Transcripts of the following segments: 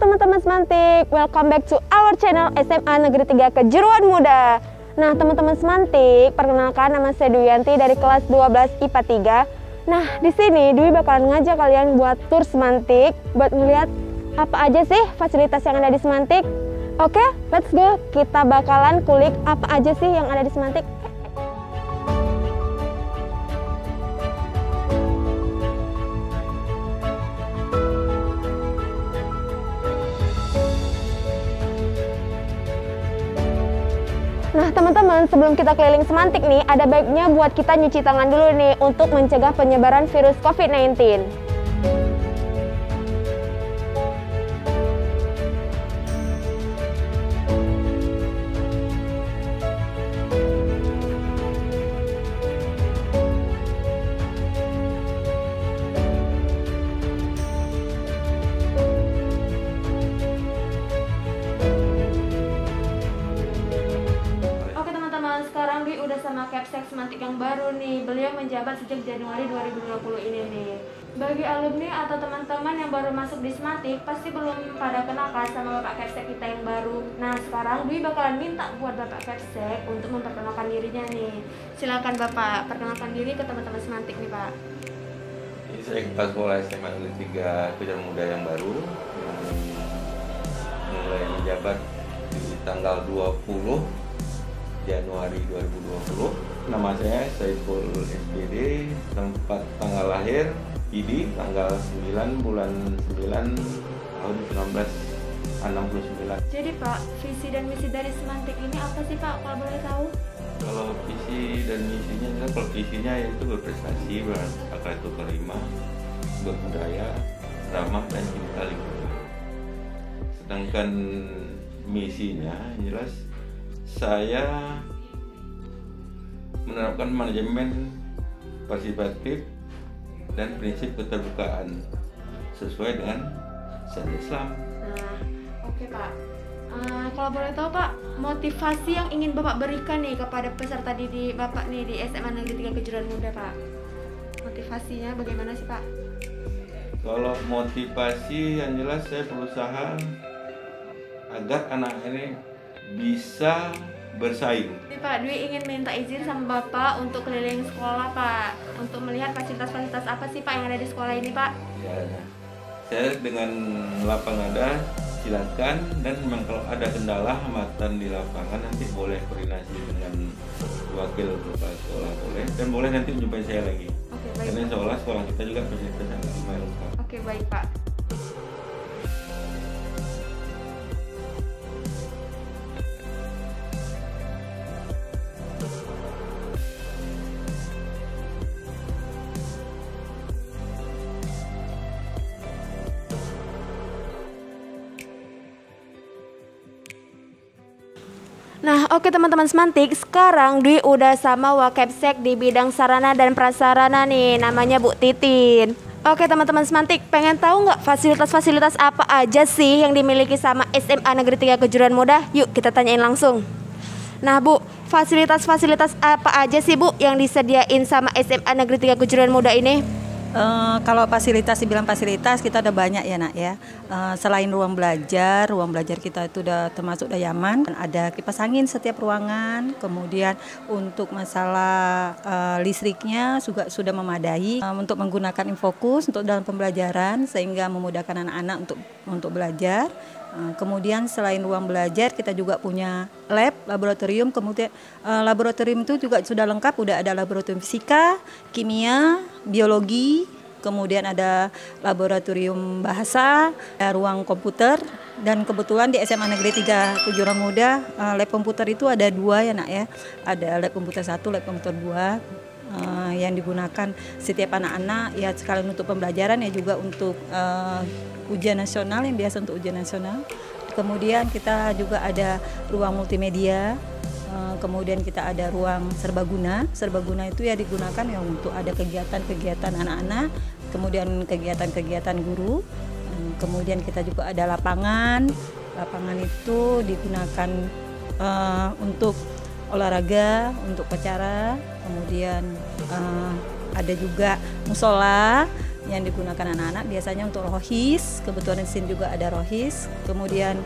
teman-teman semantik, welcome back to our channel SMA Negeri 3 Kejuruan Muda. Nah teman-teman semantik, perkenalkan nama saya Duyanti dari kelas 12 IPA 3. Nah di sini Dwi bakalan ngajak kalian buat tur semantik, buat ngeliat apa aja sih fasilitas yang ada di semantik. Oke, let's go, kita bakalan kulik apa aja sih yang ada di semantik. Nah teman-teman, sebelum kita keliling semantik nih, ada baiknya buat kita nyuci tangan dulu nih untuk mencegah penyebaran virus COVID-19. Sekarang Dwi udah sama Kapsek Semantik yang baru nih. Beliau menjabat sejak Januari 2020 ini nih. Bagi alumni atau teman-teman yang baru masuk di Semantik, pasti belum pada kenal kan sama Bapak Kapsek kita yang baru. Nah sekarang Dwi bakalan minta buat Bapak Kapsek untuk memperkenalkan dirinya nih. Silakan Bapak, perkenalkan diri ke teman-teman Semantik nih Pak. Ini saya Kepala Sekolah SMA Negeri 3 Kejuruan Muda yang baru, mulai menjabat di tanggal 20 Januari 2020. Nama saya Saiful SPD, tempat tanggal lahir ID tanggal 9 bulan 9 tahun 1969. Jadi Pak, visi dan misi dari Semantik ini apa sih Pak, kalau boleh tahu? Kalau visi dan misinya, kalau visinya itu berprestasi, berakhlak terima, berbudaya, ramah dan cinta lingkungan. Sedangkan misinya jelas saya menerapkan manajemen partisipatif dan prinsip keterbukaan sesuai dengan syariat Islam. Nah, oke Pak. Kalau boleh tahu Pak, motivasi yang ingin Bapak berikan nih kepada peserta didik Bapak nih di SMA Negeri 3 Kejuruan Muda Pak. Motivasinya bagaimana sih Pak? Kalau motivasi yang jelas saya berusaha agar anak ini bisa bersaing. Jadi Pak, Dwi ingin minta izin sama Bapak untuk keliling sekolah Pak, untuk melihat fasilitas-fasilitas apa sih Pak yang ada di sekolah ini Pak? Ya, saya dengan lapang dada silakan, dan memang kalau ada kendala hambatan di lapangan nanti boleh koordinasi dengan wakil kepala sekolah boleh, dan boleh nanti jumpai saya lagi. Oke, baik. Karena sekolah kita juga fasilitas yang lumayan lengkap. Oke, baik Pak. Nah, oke teman-teman Semantik, sekarang Dwi udah sama Wakapsek di bidang sarana dan prasarana nih, namanya Bu Titin. Oke teman-teman Semantik, pengen tahu nggak fasilitas-fasilitas apa aja sih yang dimiliki sama SMA Negeri 3 Kejuruan Muda? Yuk kita tanyain langsung. Nah Bu, fasilitas-fasilitas apa aja sih Bu yang disediain sama SMA Negeri 3 Kejuruan Muda ini? Kalau fasilitas, dibilang fasilitas kita ada banyak ya nak ya. Selain ruang belajar kita itu udah termasuk udah nyaman. Ada kipas angin setiap ruangan. Kemudian untuk masalah listriknya juga sudah memadai untuk menggunakan infokus untuk dalam pembelajaran sehingga memudahkan anak-anak untuk belajar. Kemudian selain ruang belajar kita juga punya lab, laboratorium. Kemudian laboratorium itu juga sudah lengkap, udah ada laboratorium fisika, kimia, biologi, kemudian ada laboratorium bahasa, ada ruang komputer, dan kebetulan di SMA Negeri 3 Kejuruan Muda lab komputer itu ada 2 ya nak ya. Ada lab komputer 1, lab komputer 2. Yang digunakan setiap anak-anak ya, sekalian untuk pembelajaran ya juga untuk ujian nasional, yang biasa untuk ujian nasional. Kemudian kita juga ada ruang multimedia, kemudian kita ada ruang serbaguna. Serbaguna itu ya digunakan ya untuk ada kegiatan-kegiatan anak-anak, kemudian kegiatan-kegiatan guru. Kemudian kita juga ada lapangan. Lapangan itu digunakan untuk olahraga, untuk upacara. Kemudian ada juga musola. yang digunakan anak-anak biasanya untuk rohis, kebetulan di sini juga ada rohis, kemudian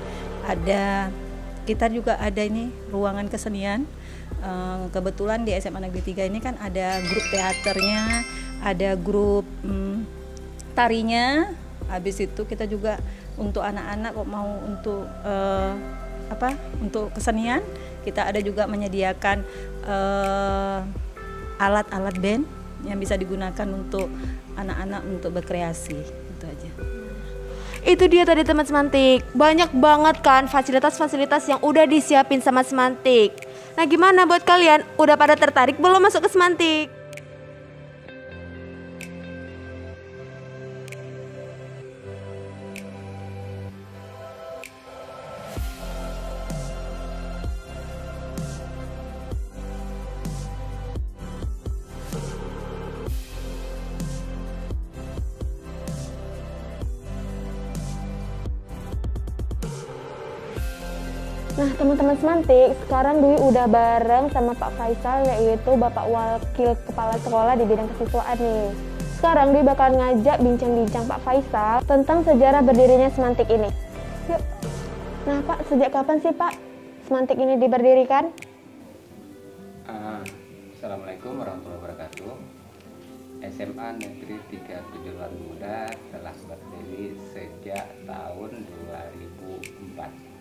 kita juga ada ini ruangan kesenian. Kebetulan di SMA Negeri 3 ini kan ada grup teaternya, ada grup tarinya. Habis itu kita juga untuk anak-anak kok mau untuk untuk kesenian, kita ada juga menyediakan alat-alat band yang bisa digunakan untuk anak-anak untuk berkreasi. Itu aja. Itu dia tadi teman Semantik, banyak banget kan fasilitas-fasilitas yang udah disiapin sama Semantik. Nah gimana buat kalian, udah pada tertarik belum masuk ke Semantik? Nah teman-teman Semantik, sekarang Dwi udah bareng sama Pak Faisal, yaitu Bapak Wakil Kepala Sekolah di bidang kesiswaan nih. Sekarang Dwi bakal ngajak bincang-bincang Pak Faisal tentang sejarah berdirinya Semantik ini. Yuk. Nah Pak, sejak kapan sih Pak Semantik ini diberdirikan? Assalamualaikum warahmatullahi wabarakatuh. SMA Negeri 3 Tujuan Muda telah berdiri sejak tahun 2004.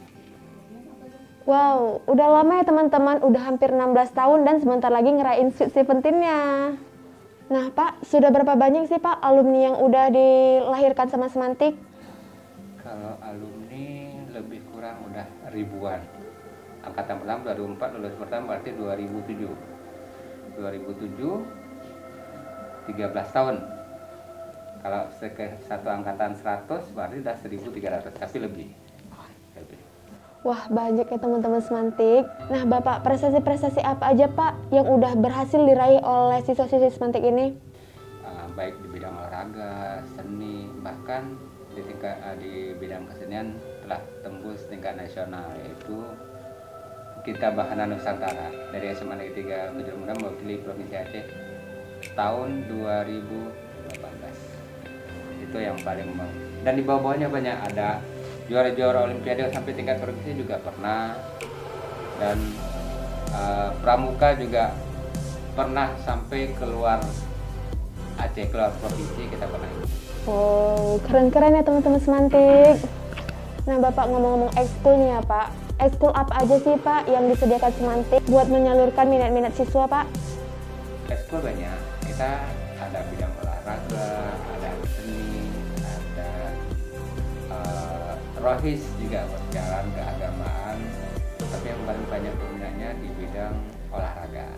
Wow, udah lama ya teman-teman, udah hampir 16 tahun dan sebentar lagi ngerayain Sweet 17-nya. Nah Pak, sudah berapa banyak sih Pak alumni yang udah dilahirkan sama Semantik? Kalau alumni lebih kurang udah ribuan. Angkatan pertama 2004, lulus pertama berarti 2007. 2007, 13 tahun. Kalau satu angkatan 100 berarti udah 1.300, tapi lebih. Wah banyak ya teman-teman Semantik. Nah Bapak, prestasi-prestasi apa aja Pak yang udah berhasil diraih oleh siswa-siswi Semantik ini? Baik di bidang olahraga, seni, bahkan di bidang kesenian telah tembus tingkat nasional, yaitu Kita Bahana Nusantara dari SMA Negeri 3 Tujuan Muda mewakili Provinsi Aceh tahun 2018. Itu yang paling dan di bawah-bawahnya banyak, ada juara-juara olimpiade sampai tingkat provinsi juga pernah, dan pramuka juga pernah sampai keluar Aceh, keluar provinsi kita pernah. Oh, keren-keren ya teman-teman Semantik. Nah Bapak, ngomong-ngomong ekskul nih ya Pak, ekskul apa aja sih Pak yang disediakan Semantik buat menyalurkan minat-minat siswa Pak? Ekskul banyak, kita ada bidang olahraga, ada seni, ada rohis juga, jalan keagamaan, tapi yang paling banyak peminatnya di bidang olahraga.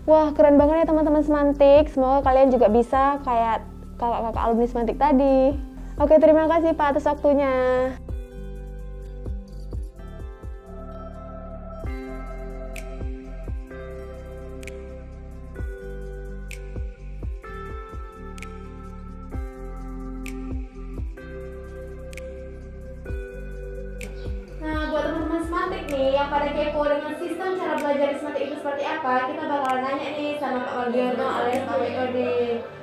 Wah keren banget ya teman-teman Semantik, semoga kalian juga bisa kayak kakak-kakak alumni Semantik tadi. Oke, terima kasih Pak atas waktunya. Nah, buat teman-teman Semantik nih yang pada kepo dengan sistem cara belajar di Semantik itu seperti apa, kita bakalan nanya nih sama Pak Wagiono alias Pak WOD.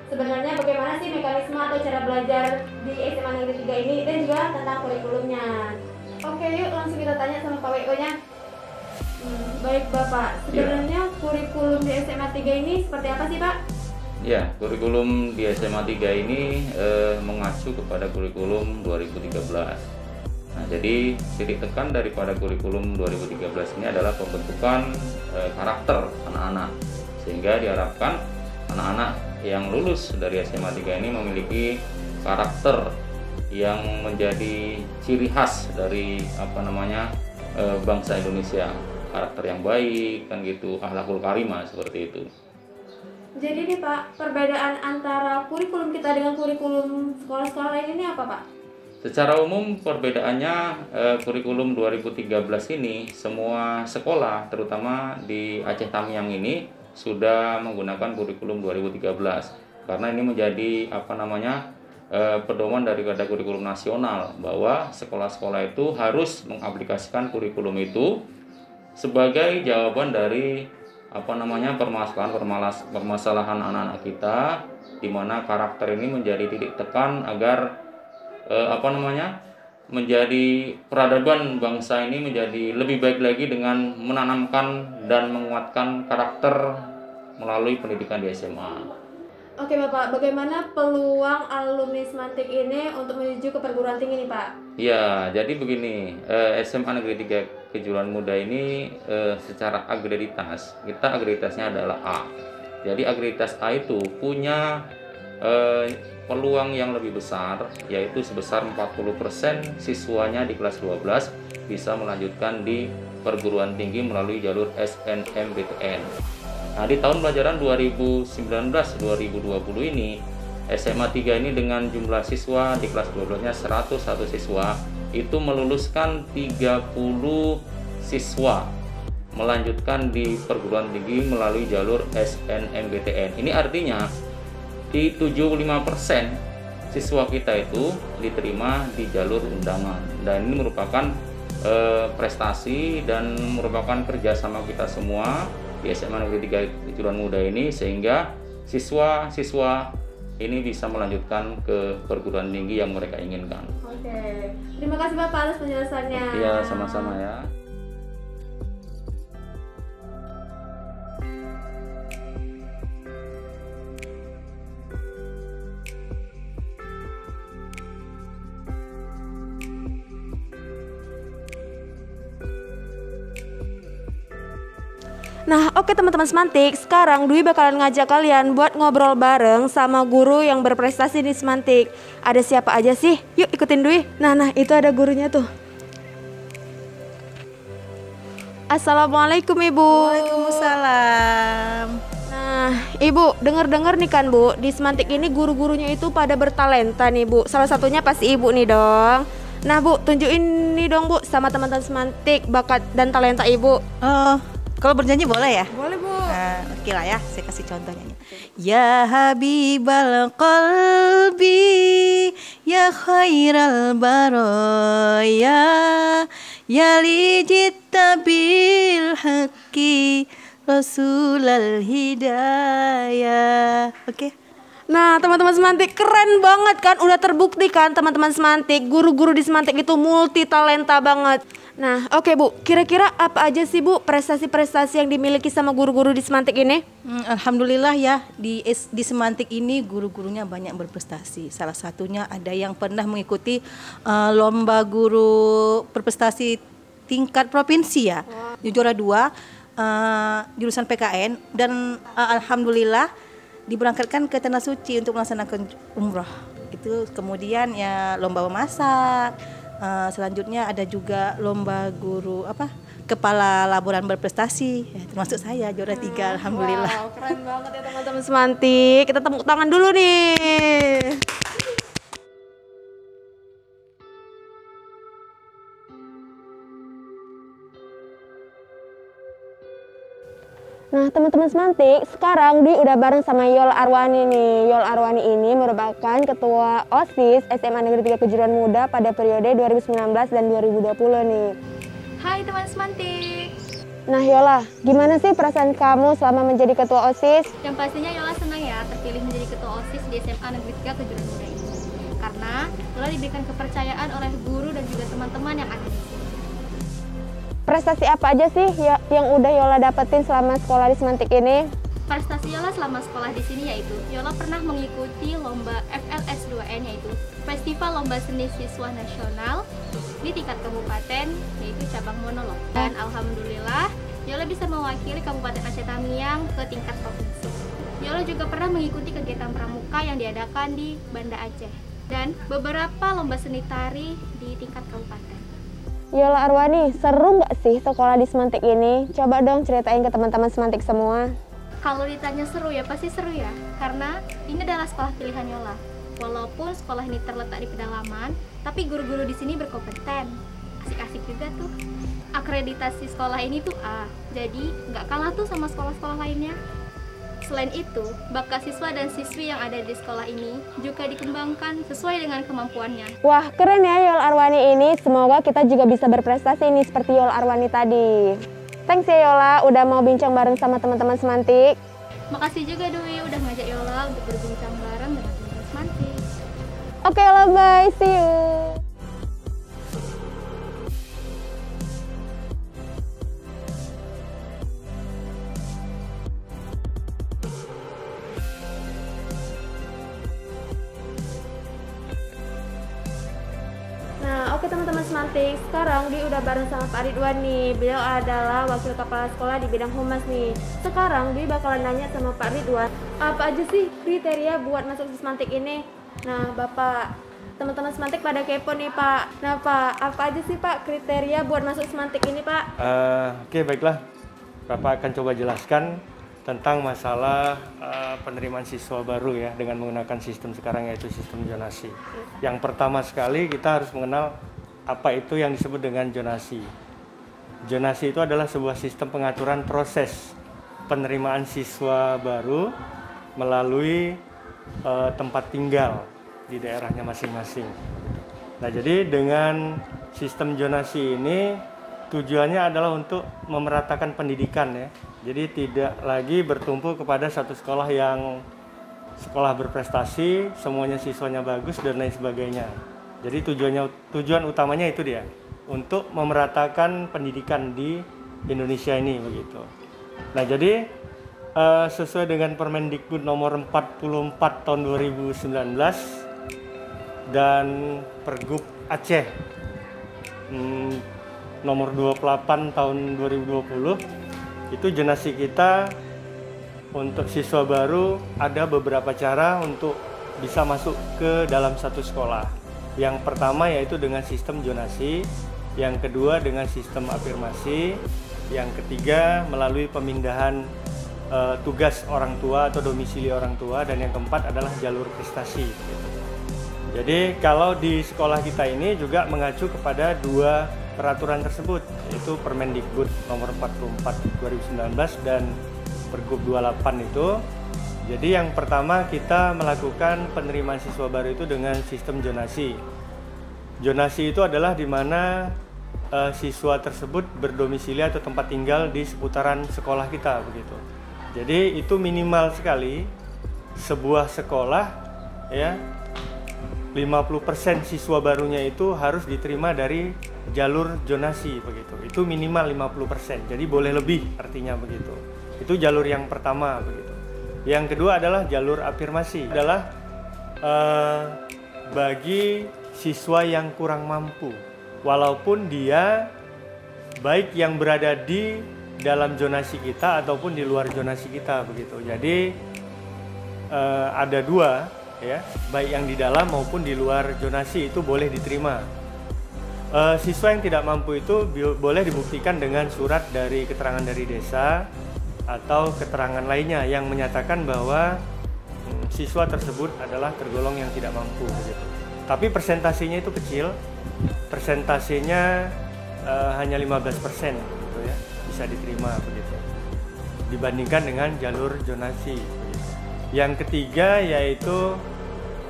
Sebenarnya bagaimana sih mekanisme atau cara belajar di SMA Negeri 3 ini dan juga tentang kurikulumnya. Oke, yuk langsung kita tanya sama Pak WO-nya. Baik Bapak, sebenarnya kurikulum di SMA 3 ini seperti apa sih Pak? Ya, kurikulum di SMA 3 ini mengacu kepada kurikulum 2013. Nah, jadi titik tekan daripada kurikulum 2013 ini adalah pembentukan karakter anak-anak, sehingga diharapkan anak-anak yang lulus dari SMA 3 ini memiliki karakter yang menjadi ciri khas dari bangsa Indonesia, karakter yang baik kan gitu, akhlakul karimah seperti itu. Jadi nih Pak, perbedaan antara kurikulum kita dengan kurikulum sekolah-sekolah lain ini apa Pak? Secara umum perbedaannya kurikulum 2013 ini semua sekolah terutama di Aceh Tamiang ini sudah menggunakan kurikulum 2013 karena ini menjadi pedoman daripada kurikulum nasional bahwa sekolah-sekolah itu harus mengaplikasikan kurikulum itu sebagai jawaban dari permasalahan anak-anak kita di mana karakter ini menjadi titik tekan agar menjadi peradaban bangsa ini menjadi lebih baik lagi dengan menanamkan dan menguatkan karakter melalui pendidikan di SMA. Oke Bapak, bagaimana peluang alumni Semantik ini untuk menuju ke perguruan tinggi nih Pak? Ya, jadi begini, SMA Negeri 3 Kejuruan Muda ini secara agreditas, kita agreditasnya adalah A. Jadi agreditas A itu punya peluang yang lebih besar, yaitu sebesar 40% siswanya di kelas 12 bisa melanjutkan di perguruan tinggi melalui jalur SNMPTN. Nah, di tahun pelajaran 2019-2020 ini, SMA 3 ini dengan jumlah siswa di kelas 12-nya 101 siswa, itu meluluskan 30 siswa melanjutkan di perguruan tinggi melalui jalur SNMPTN. Ini artinya di 75% siswa kita itu diterima di jalur undangan, dan ini merupakan prestasi dan merupakan kerjasama kita semua di SMA Negeri 3 Kejuruan Muda ini, sehingga siswa-siswa ini bisa melanjutkan ke perguruan tinggi yang mereka inginkan. Oke, terima kasih Bapak atas penjelasannya. Iya, sama-sama ya. Nah, oke teman-teman Semantik, sekarang Dwi bakalan ngajak kalian buat ngobrol bareng sama guru yang berprestasi di Semantik. Ada siapa aja sih? Yuk ikutin Dwi. Nah, itu ada gurunya tuh. Assalamualaikum Ibu. Waalaikumsalam. Nah, Ibu, dengar-dengar nih kan Bu, di Semantik ini guru-gurunya itu pada bertalenta nih Bu. Salah satunya pasti Ibu nih dong. Nah Bu, tunjukin nih dong Bu sama teman-teman Semantik bakat dan talenta Ibu. Kalau bernyanyi boleh ya? Boleh Bu. Oke lah ya, saya kasih contohnya. Ya Habibal Qalbi, ya Khairal Baraya, ya Lijitta bil Haqqi, Rasulal Hidayah. Oke. Nah teman-teman Semantik, keren banget kan? Udah terbukti kan teman-teman Semantik, guru-guru di Semantik itu multi talenta banget. Nah oke Bu, kira-kira apa aja sih Bu prestasi-prestasi yang dimiliki sama guru-guru di Semantik ini? Alhamdulillah ya, di Semantik ini guru-gurunya banyak berprestasi. Salah satunya ada yang pernah mengikuti lomba guru berprestasi tingkat provinsi ya. Juara 2 jurusan PKN, dan alhamdulillah diberangkatkan ke Tanah Suci untuk melaksanakan umroh. Itu kemudian ya lomba memasak. Selanjutnya ada juga lomba guru kepala laboran berprestasi, ya, termasuk saya juara 3 alhamdulillah. Wow, keren banget ya teman-teman Semantik. Kita tepuk tangan dulu nih. Nah teman-teman Semantik, sekarang Dwi udah bareng sama Yol Arwani nih. Yol Arwani ini merupakan ketua OSIS SMA Negeri 3 Kejuruan Muda pada periode 2019 dan 2020 nih. Hai teman Semantik. Nah Yola, gimana sih perasaan kamu selama menjadi ketua OSIS? Yang pastinya Yola senang ya terpilih menjadi ketua OSIS di SMA Negeri 3 Kejuruan Muda ini. Karena Yola diberikan kepercayaan oleh guru dan juga teman-teman yang ada di sini. Prestasi apa aja sih yang udah Yola dapetin selama sekolah di Semantik ini? Prestasi Yola selama sekolah di sini yaitu Yola pernah mengikuti lomba FLS2N, yaitu Festival Lomba Seni Siswa Nasional di tingkat kabupaten, yaitu cabang monolog. Dan alhamdulillah Yola bisa mewakili Kabupaten Aceh Tamiang ke tingkat provinsi. Yola juga pernah mengikuti kegiatan pramuka yang diadakan di Banda Aceh dan beberapa lomba seni tari di tingkat kabupaten. Yola Arwani, seru nggak sih sekolah di Semantik ini? Coba dong ceritain ke teman-teman Semantik semua. Kalau ditanya seru ya, pasti seru ya. Karena ini adalah sekolah pilihan Yola. Walaupun sekolah ini terletak di pedalaman, tapi guru-guru di sini berkompeten. Asik-asik juga tuh. Akreditasi sekolah ini tuh A, jadi nggak kalah tuh sama sekolah-sekolah lainnya. Selain itu, bakat siswa dan siswi yang ada di sekolah ini juga dikembangkan sesuai dengan kemampuannya. Wah, keren ya Yol Arwani ini. Semoga kita juga bisa berprestasi nih seperti Yol Arwani tadi. Thanks ya Yola, udah mau bincang bareng sama teman-teman Semantik. Makasih juga Dwi udah ngajak Yola untuk berbincang Oke lah, bye, see you. Nah, oke teman-teman Semantik, sekarang Dwi udah bareng sama Pak Ridwan nih. Beliau adalah wakil kepala sekolah di bidang humas nih. Sekarang Dwi bakalan nanya sama Pak Ridwan, apa aja sih kriteria buat masuk di Semantik ini? Nah, Bapak, teman-teman Semantik pada kepo nih, Pak. Nah, Pak, apa aja sih Pak kriteria buat masuk Semantik ini, Pak? Oke, baiklah. Bapak akan coba jelaskan tentang masalah penerimaan siswa baru ya dengan menggunakan sistem sekarang, yaitu sistem zonasi. Yang pertama sekali kita harus mengenal apa itu yang disebut dengan zonasi. Zonasi itu adalah sebuah sistem pengaturan proses penerimaan siswa baru melalui tempat tinggal di daerahnya masing-masing. Nah, jadi dengan sistem zonasi ini tujuannya adalah untuk memeratakan pendidikan ya. Jadi tidak lagi bertumpu kepada satu sekolah yang sekolah berprestasi, semuanya siswanya bagus dan lain sebagainya. Jadi tujuan utamanya itu dia, untuk memeratakan pendidikan di Indonesia ini begitu. Nah, jadi sesuai dengan Permendikbud nomor 44 tahun 2019 dan Pergub Aceh nomor 28 tahun 2020, itu zonasi kita untuk siswa baru ada beberapa cara untuk bisa masuk ke dalam satu sekolah. Yang pertama yaitu dengan sistem zonasi, yang kedua dengan sistem afirmasi, yang ketiga melalui pemindahan tugas orang tua atau domisili orang tua, dan yang keempat adalah jalur prestasi. Jadi kalau di sekolah kita ini juga mengacu kepada dua peraturan tersebut, yaitu Permendikbud nomor 44 2019 dan Pergub 28 itu. Jadi yang pertama kita melakukan penerimaan siswa baru itu dengan sistem zonasi. Zonasi itu adalah di mana siswa tersebut berdomisili atau tempat tinggal di seputaran sekolah kita begitu. Jadi itu minimal sekali sebuah sekolah ya, 50% siswa barunya itu harus diterima dari jalur zonasi begitu. Itu minimal 50%. Jadi boleh lebih artinya begitu. Itu jalur yang pertama begitu. Yang kedua adalah jalur afirmasi. Adalah bagi siswa yang kurang mampu, walaupun dia baik yang berada di dalam zonasi kita ataupun di luar zonasi kita begitu. Jadi ada dua ya, baik yang di dalam maupun di luar zonasi itu boleh diterima. Siswa yang tidak mampu itu boleh dibuktikan dengan surat dari keterangan dari desa atau keterangan lainnya yang menyatakan bahwa siswa tersebut adalah tergolong yang tidak mampu begitu. Tapi persentasenya itu kecil, persentasenya hanya 15% gitu ya, bisa diterima begitu, dibandingkan dengan jalur zonasi begitu. Yang ketiga yaitu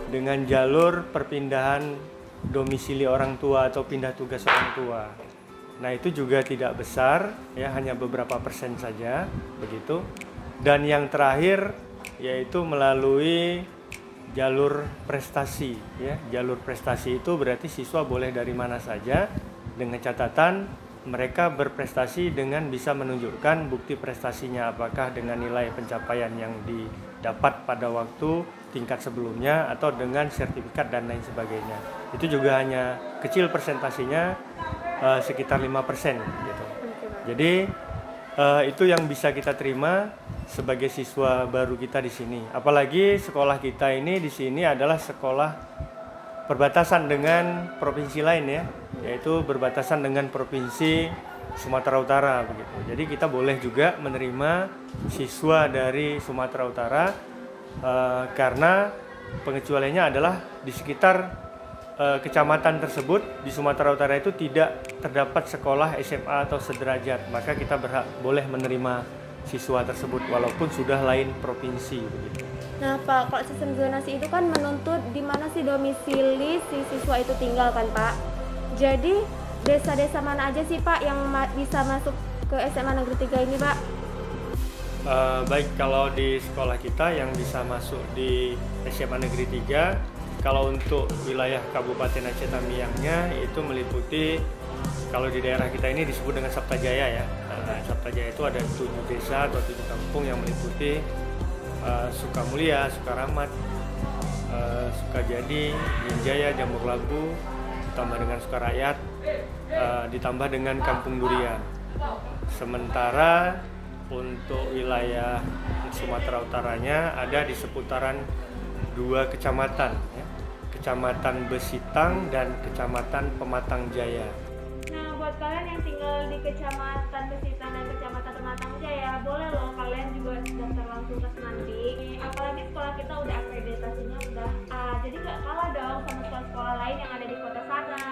dengan jalur perpindahan domisili orang tua atau pindah tugas orang tua. Nah, itu juga tidak besar ya, hanya beberapa persen saja begitu. Dan yang terakhir yaitu melalui jalur prestasi ya. Jalur prestasi itu berarti siswa boleh dari mana saja dengan catatan mereka berprestasi dengan bisa menunjukkan bukti prestasinya, apakah dengan nilai pencapaian yang didapat pada waktu tingkat sebelumnya atau dengan sertifikat dan lain sebagainya. Itu juga hanya kecil persentasenya, sekitar 5% gitu. Jadi itu yang bisa kita terima sebagai siswa baru kita di sini. Apalagi sekolah kita ini di sini adalah sekolah perbatasan dengan provinsi lain ya, yaitu berbatasan dengan provinsi Sumatera Utara begitu. Jadi kita boleh juga menerima siswa dari Sumatera Utara karena pengecualiannya adalah di sekitar kecamatan tersebut di Sumatera Utara itu tidak terdapat sekolah SMA atau sederajat, maka kita boleh menerima siswa tersebut walaupun sudah lain provinsi begitu. Nah Pak, kalau sistem zonasi itu kan menuntut di mana sih domisili si siswa itu tinggal kan Pak. Jadi desa-desa mana aja sih Pak yang bisa masuk ke SMA Negeri 3 ini Pak? Baik, kalau di sekolah kita yang bisa masuk di SMA Negeri 3 Kalau untuk wilayah Kabupaten Aceh Tamiangnya itu meliputi, kalau di daerah kita ini disebut dengan Saptajaya ya. Saptajaya itu ada 7 desa atau 7 kampung yang meliputi Sukamulia, Sukaramat, Sukajadi, Binjaya, Jamur Labu, ditambah dengan Sukarakyat, ditambah dengan Kampung Durian. Sementara untuk wilayah Sumatera Utaranya ada di seputaran 2 kecamatan, ya. Kecamatan Besitang dan Kecamatan Pematang Jaya. Nah, buat kalian yang tinggal di Kecamatan Besitang dan Kecamatan Pematang Jaya, boleh loh kalian juga daftar langsung ke Semantik. Apalagi sekolah kita udah akreditasinya udah A, jadi gak kalah dong sama sekolah-sekolah lain yang ada di kota sana.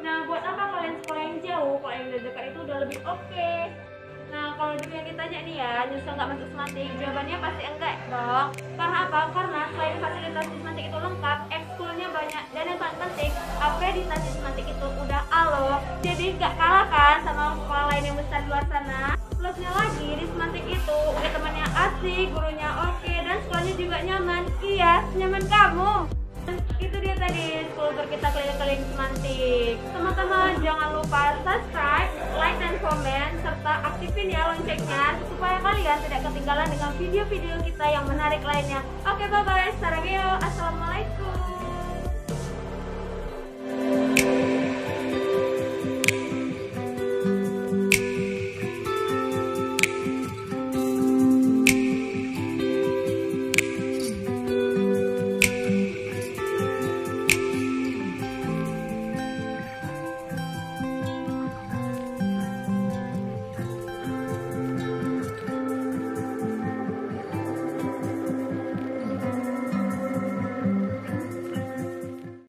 Nah, buat apa kalian sekolah yang jauh, kalau yang dekat itu udah lebih oke. Nah, kalau dulu yang ditanya nih ya, nyusul nggak masuk Semantik? Jawabannya pasti enggak dong. Karena apa? Karena selain fasilitas di Semantik itu lengkap, ekskulnya banyak, dan yang paling penting, akreditasi Semantik itu udah A loh. Jadi nggak kalah kan sama sekolah lain yang besar di luar sana. Plusnya lagi, di Semantik itu udah temannya asik, gurunya oke, dan sekolahnya juga nyaman. Iya, nyaman kamu. Itu dia tadi school tour kita keliling-keliling Semantik. Teman-teman jangan lupa subscribe, like dan komen, serta aktifin ya loncengnya supaya kalian tidak ketinggalan dengan video-video kita yang menarik lainnya. Oke, bye-bye. Sarangeo. Assalamualaikum.